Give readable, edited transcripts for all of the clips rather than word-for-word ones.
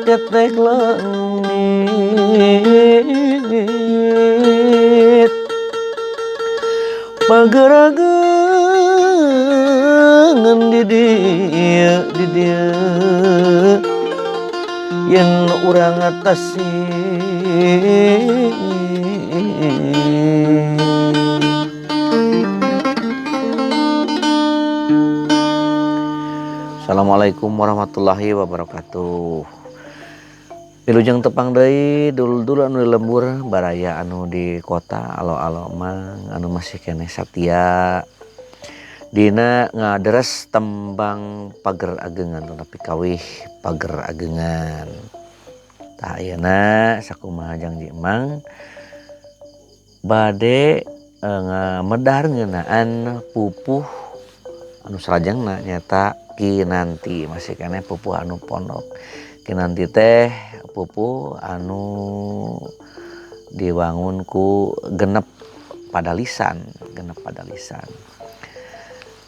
ketek langit pageragengan di dia yen urang ngatasi Assalamualaikum warahmatullahi wabarakatuh. Wilujeng tepang deui dulur-dulur anu lembur baraya anu di kota alo-alo mang anu masih keneh satia dina ngaderes tembang pager agengan tapi kawih pager agengan. Tah ayeuna sakumaha janji emang bade ngamedar ngeunaan pupuh anu salajengna nyata Kinanti masih keneh pupuh anu pondok. Kinanti teh pupuh anu diwangun ku genep padalisan.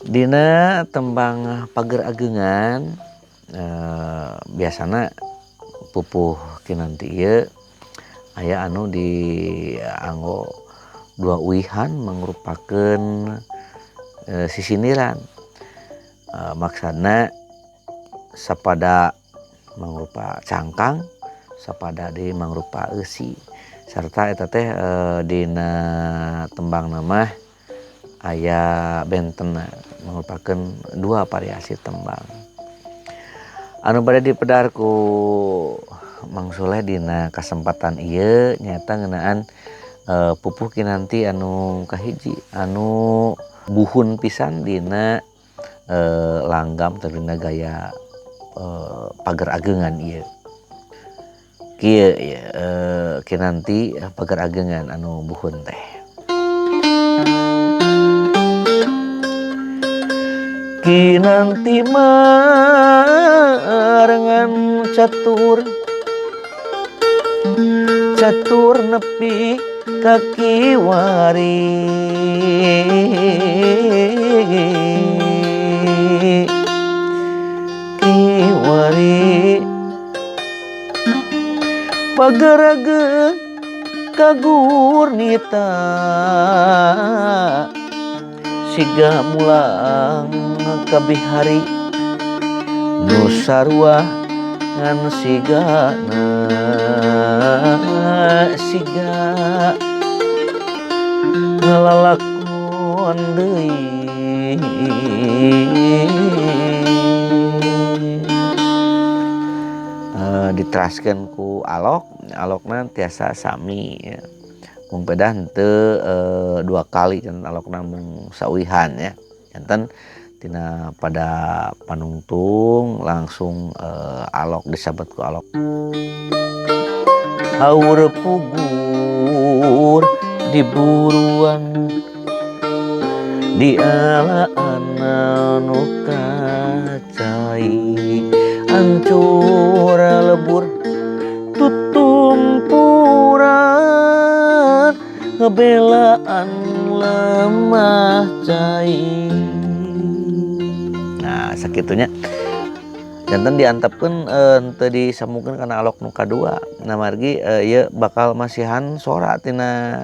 Dina tembang pager agengan biasana pupuh Kinanti ieu aya anu dianggo dua uihan mangrupakeun sisindiran. Maksudna sapada mangrupa cangkang sapada deui mangrupa eusi sarta eta teh dina tembang mah aya bentenna mangrupakeun dua variasi tembang anu bade dipedar ku Mang Soleh dina kasempatan ieu nyata ngeunaan pupuh Kinanti anu kahiji anu buhun pisan dina langgam atau dina gaya pager agengan ieu. Kieu Kinanti pager agengan anu buhun teh. Kinanti marengan catur nepi ka kiwari pagerageun kagurnita siga mulang kabihari nu sarua ngan sigana siga ngalalakon deui diteraskeun ku alokna tiasa sami ya. Mung pedah henteu dua kali janten alokna mung sauihan ya. Janten tina pada panungtung langsung alok disabet ku alok. Haur pugur di buruan di alaan anu kacai hancur lebur tutumpuran ngebelaan lemah cai. Nah sakitunya janten diantepkeun teu disamungkeun kana alok nu kadua. Nah margi ieu bakal masihan sora tina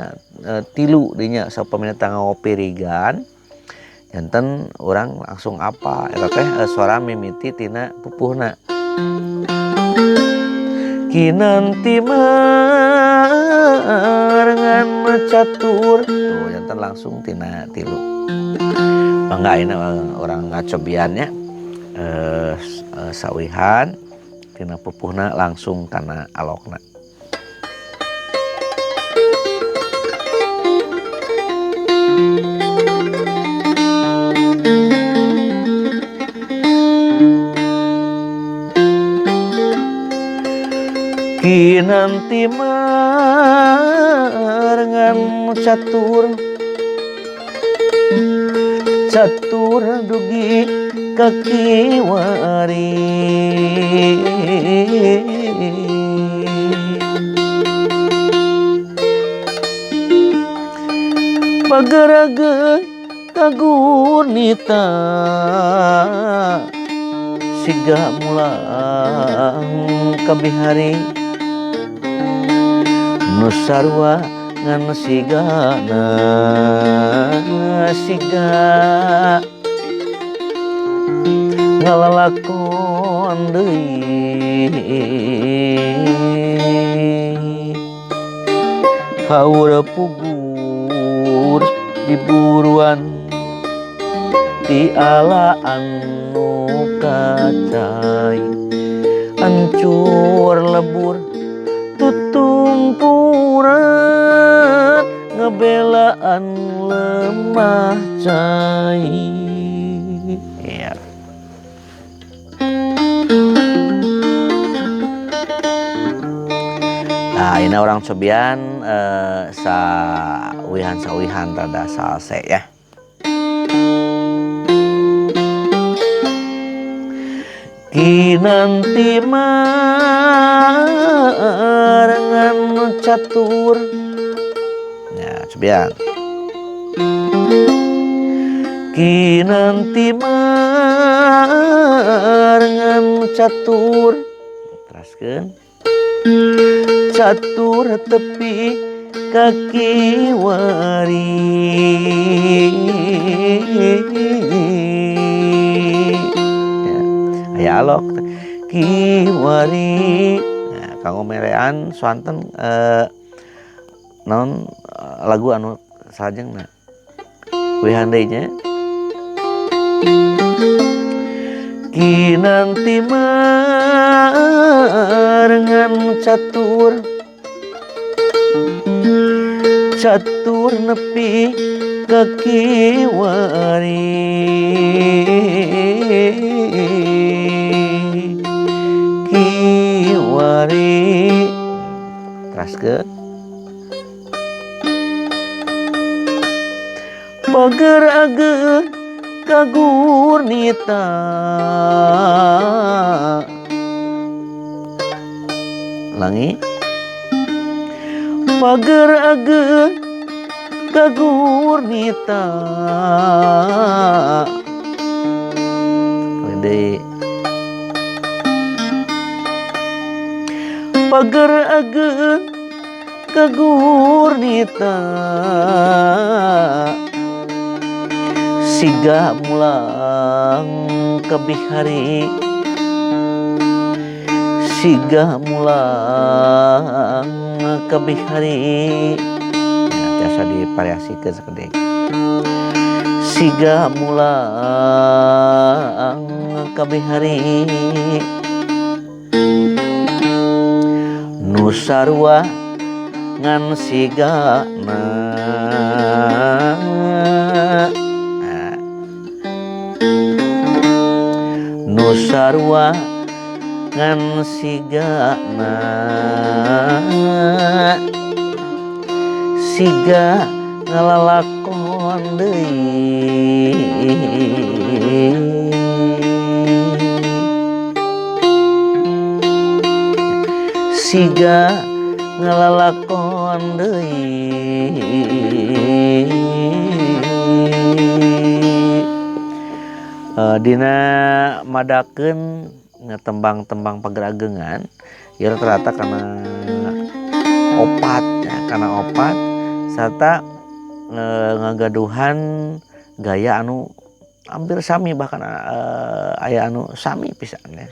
tilu dinya sapamina ngopi rigan. Janten urang langsung apa eta teh suara mimiti tina pupuhna. Kinanti marengan catur tuh janten langsung tina tilu. Mangga ayeuna urang ngacobiannya sawihan tina pupuhna langsung kana alokna. Kinanti marengan catur dugi ka kiwari pagerageun kagunita siga mulang kabihari nu sarua ngan sigana siga ngalalakon deui haur pugur diburuan ti ala anu kacai hancur lebur tutumpuran ngebelaan lemah cai ya. Nah ini orang cobian sawihan rada salse ya. Kinanti marangan catur ya cobian. Kinanti marangan catur teraskeun catur tepi kaki wari ya alok kiwari nah, kanggo merean swanten naon lagu anu salajengna wihandainya kinanti marangan catur catur nepi kaki wari kiwari teraskeun pagerageun kagurnita langi pagerageun kagurnita deui pagerageun kagurnita siga mulang kabihari siga mulang kabihari ya, biasa divariasikeun sakedeng siga mulang kabihari nu sarua ngan sigana nu sarua ngan sigana siga ngalalakon deui siga ngalalakon deui dina madakeun tembang-tembang pageragengan ya rata-rata karena opat ya, karena opat serta ngagaduhan gaya anu hampir sami bahkan aya anu sami pisan ya.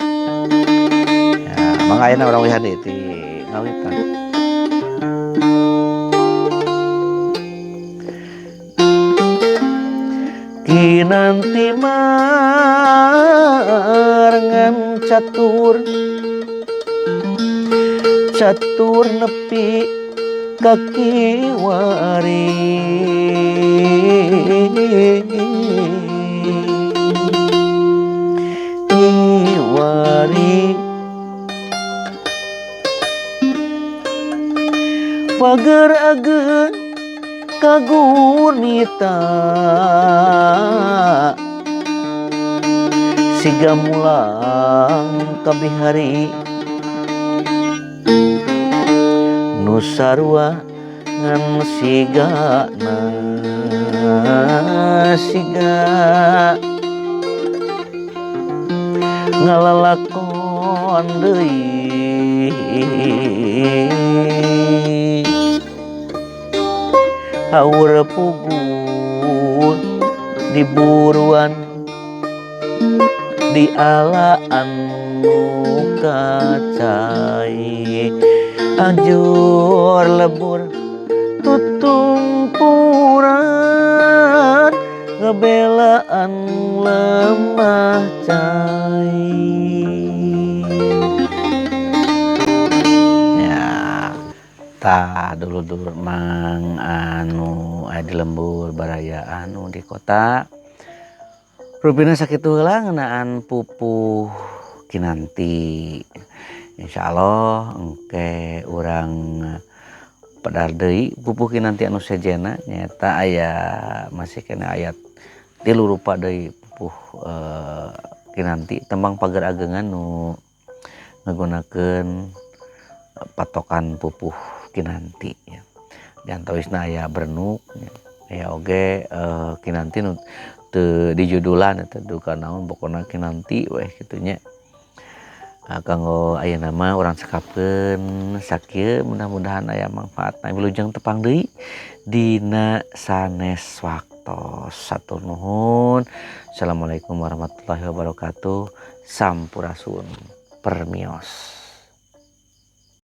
Ya, mangga ayeuna urang wihade ti ngawitan. Kinanti marangan catur catur nepi kaki wari iwari pagerageun kagurnita siga mulang kabihari nu sarua ngan sigana siga ngalalakon deui haur pugun diburuan dialaan nu kacai anjur lebur tutumpuran ngebelaan lemah cai ya tah dulu-dulu mang anu aya di lembur baraya anu di kota rupina sakitu heula ngeunaan pupuh kinanti insyaallah engke urang padahal deui pupuh kinanti anu sejena nyaeta aya masih kena ayat 3 rupa deui pupuh kinanti tembang pager agengan nu ngagunakeun patokan pupuh kinanti ya. Diantowisna aya bernuk ya. Aya oge kinanti nu teu dijudulan eta duka naon pokona kinanti we kitu nya. Kanggo ayeuna mah urang sekapkeun sakieu mudah-mudahan aya manfaatna wilujeng tepang deui dina sanes waktos. Satur nuhun. Assalamualaikum warahmatullahi wabarakatuh. Sampurasun. Permios.